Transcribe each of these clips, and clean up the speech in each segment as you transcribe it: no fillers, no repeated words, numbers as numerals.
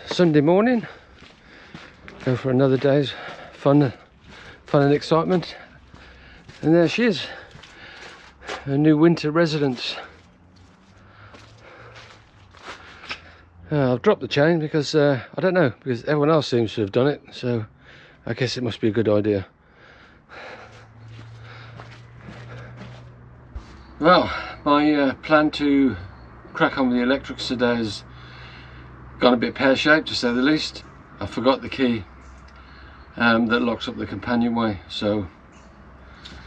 Sunday morning, go for another day's fun and excitement, and there she is, a new winter residence. I've dropped the chain because I don't know, because everyone else seems to have done it, so I guess it must be a good idea. Well, my plan to crack on with the electrics today has gone a bit pear-shaped, to say the least. I forgot the key that locks up the companionway, so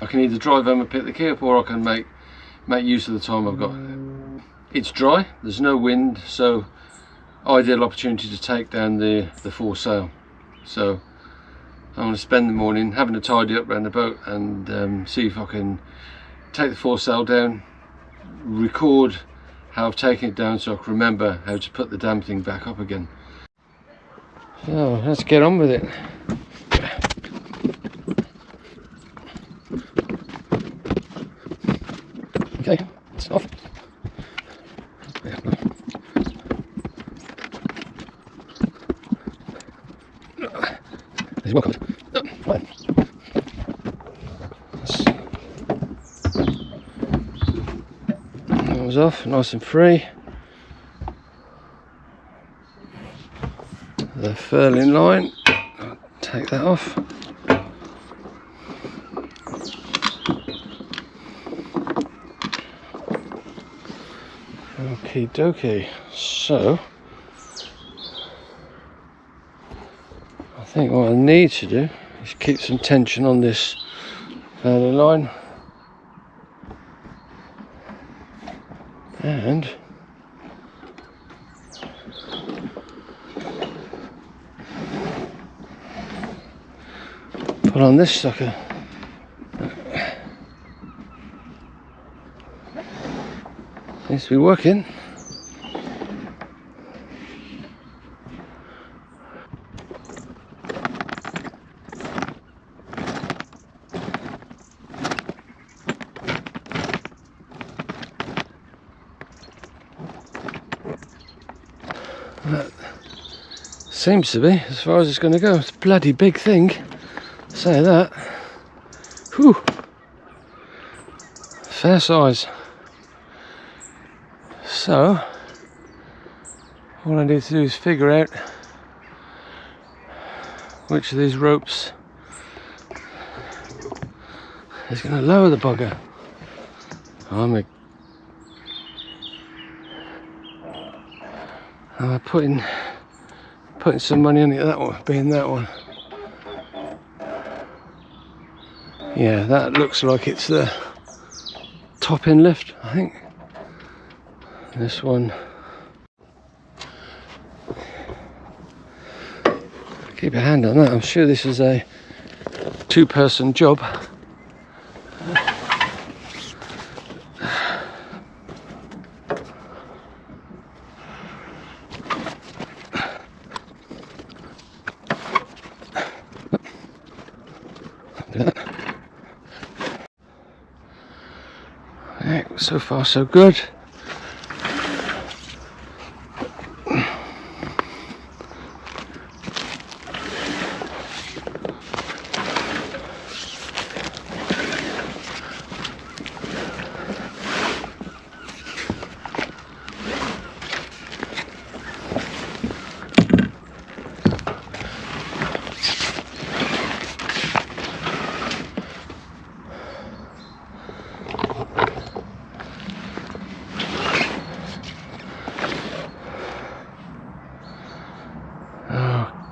I can either drive home and pick the key up, or I can make use of the time I've got. It's dry, there's no wind, so ideal opportunity to take down the foresail. So I'm going to spend the morning having a tidy up around the boat and see if I can take the foresail down, record how I've taken it down so I can remember how to put the damn thing back up again. So let's get on with it. Okay, it's off. There's one coming. Fine. That was off, nice and free. The furling line, I'll take that off. Okie dokie, so I think what I need to do is keep some tension on this furling line and put on this sucker. Seems to be working. That seems to be as far as it's going to go. It's a bloody big thing, say that. Whew. Fair size. So all I need to do is figure out which of these ropes is going to lower the bugger. I'm putting some money on it, that one being that one. Yeah, that looks like it's the top end lift, I think. This one, keep a hand on that. I'm sure this is a two-person job. Right, so far so good.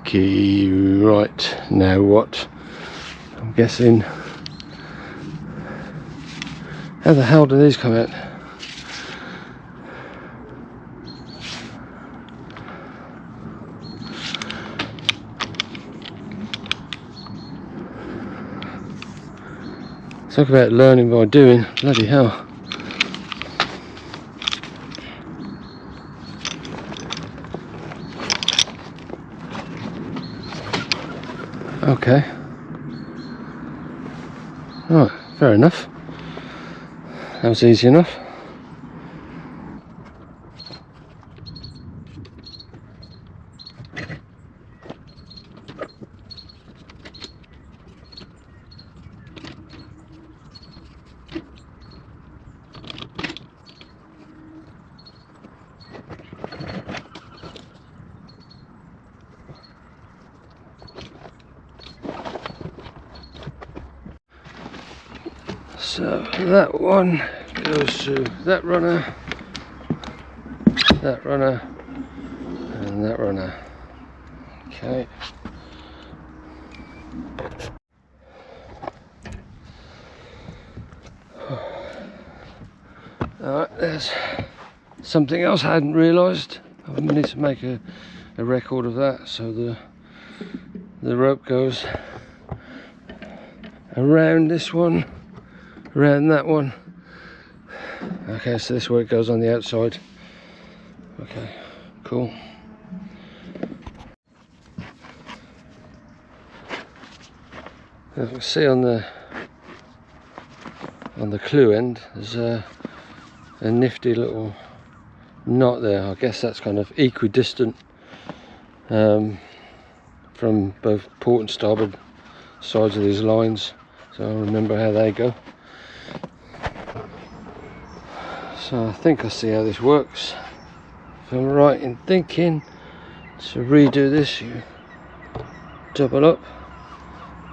Okay, right, now what? I'm guessing, how the hell do these come out? Talk about learning by doing, bloody hell. Okay. Right, fair enough. That was easy enough. So that one goes through that runner, and that runner. Okay. Alright, there's something else I hadn't realised. I need to make a record of that. So the rope goes around this one, around that one. Okay, so this is where it goes on the outside. Okay, cool. As you can see on the clue end, there's a nifty little knot there. I guess that's kind of equidistant from both port and starboard sides of these lines, so I'll remember how they go. So I think I see how this works. If I'm right in thinking, to redo this, you double up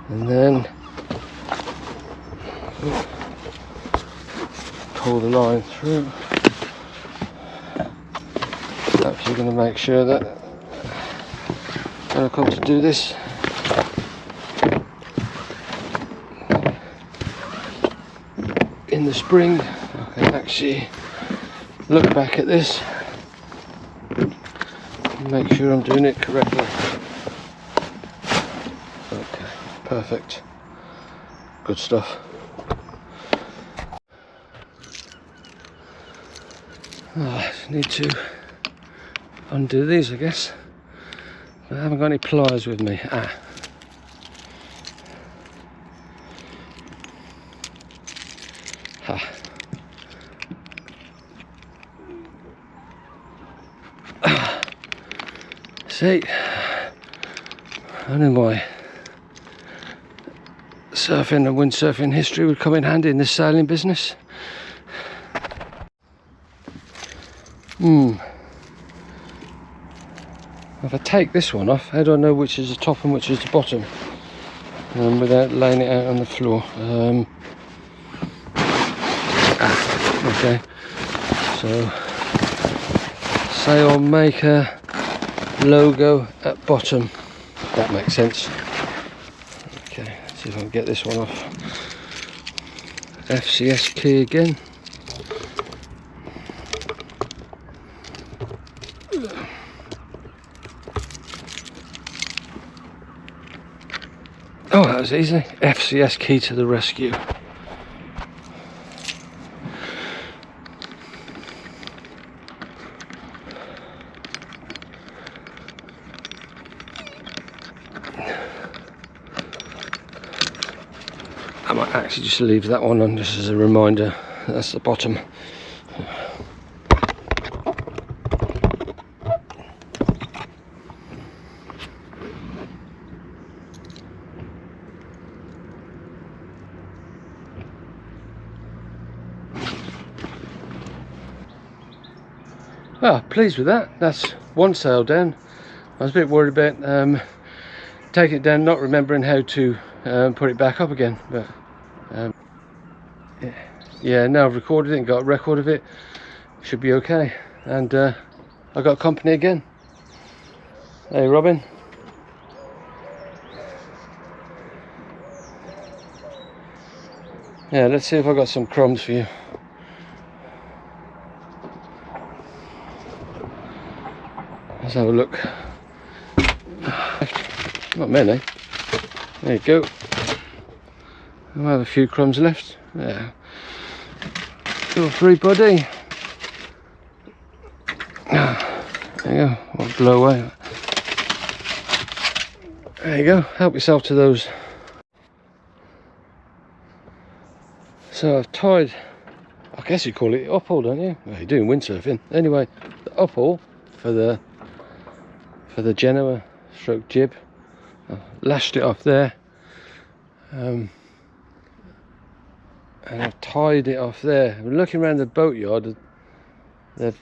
and then pull the line through. Actually going to make sure that when I come to do this, in the spring, I can actually look back at this and make sure I'm doing it correctly. Okay, perfect. Good stuff. I just need to undo these, I guess. But I haven't got any pliers with me. See, I knew my surfing and windsurfing history would come in handy in this sailing business. If I take this one off, how do I know which is the top and which is the bottom? Without laying it out on the floor. Okay. So, sail maker logo at bottom. That makes sense. Okay, let's see if I can get this one off. FCS key again. Oh, that was easy. FCS key to the rescue. I might actually just leave that one on just as a reminder. That's the bottom. Pleased with that. That's one sail down. I was a bit worried about taking it down, not remembering how to put it back up again, but yeah, now I've recorded it and got a record of it, should be okay. And I got company again. Hey Robin. Yeah, let's see if I got some crumbs for you. Let's have a look. Not many. There you go. I'll have a few crumbs left. Yeah. 2 or 3, buddy. There you go. I'll blow away. There you go. Help yourself to those. So I've tied, I guess you call it up-haul, don't you? Well, you're doing windsurfing. Anyway, the up-haul for the genoa stroke jib. I've lashed it off there. And I've tied it off there. I'm looking around the boatyard, they've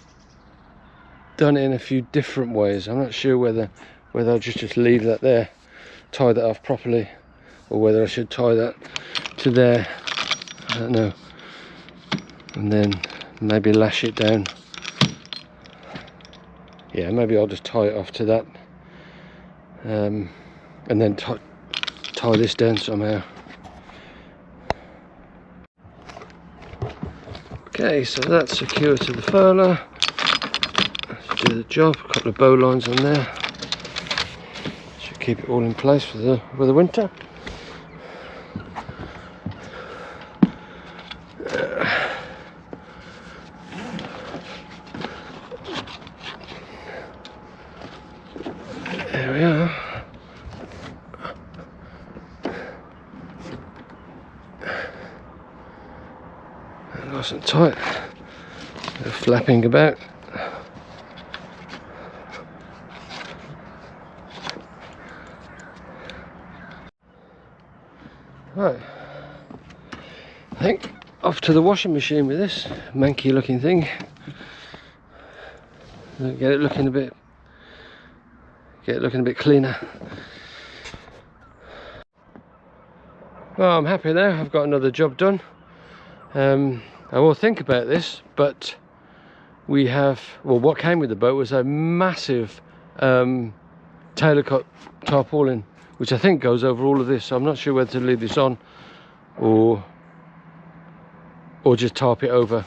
done it in a few different ways. I'm not sure whether I just leave that there, tie that off properly, or whether I should tie that to there. I don't know, and then maybe lash it down. Yeah, maybe I'll just tie it off to that, and then tie this down somehow. Okay, so that's secure to the furler. Let's do the job. A couple of bow lines on there. Should keep it all in place for the winter. There we are. Nice and tight. They're flapping about. Right, I think off to the washing machine with this manky looking thing. Get it looking a bit cleaner. Well, I'm happy now. I've got another job done. I will think about this, but we have, well, what came with the boat was a massive tailor cut tarpaulin, which I think goes over all of this. So I'm not sure whether to leave this on or just tarp it over.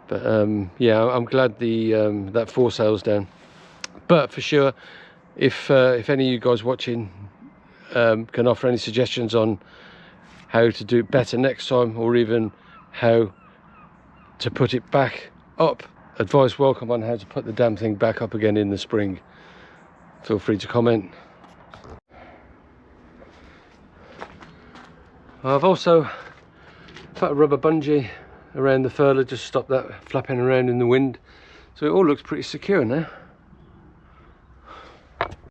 But yeah, I'm glad that foresail's down. But for sure, if any of you guys watching can offer any suggestions on how to do it better next time, or even how to put it back up, advice welcome on how to put the damn thing back up again in the spring, feel free to comment. I've also put a rubber bungee around the furler just to stop that flapping around in the wind, so it all looks pretty secure now.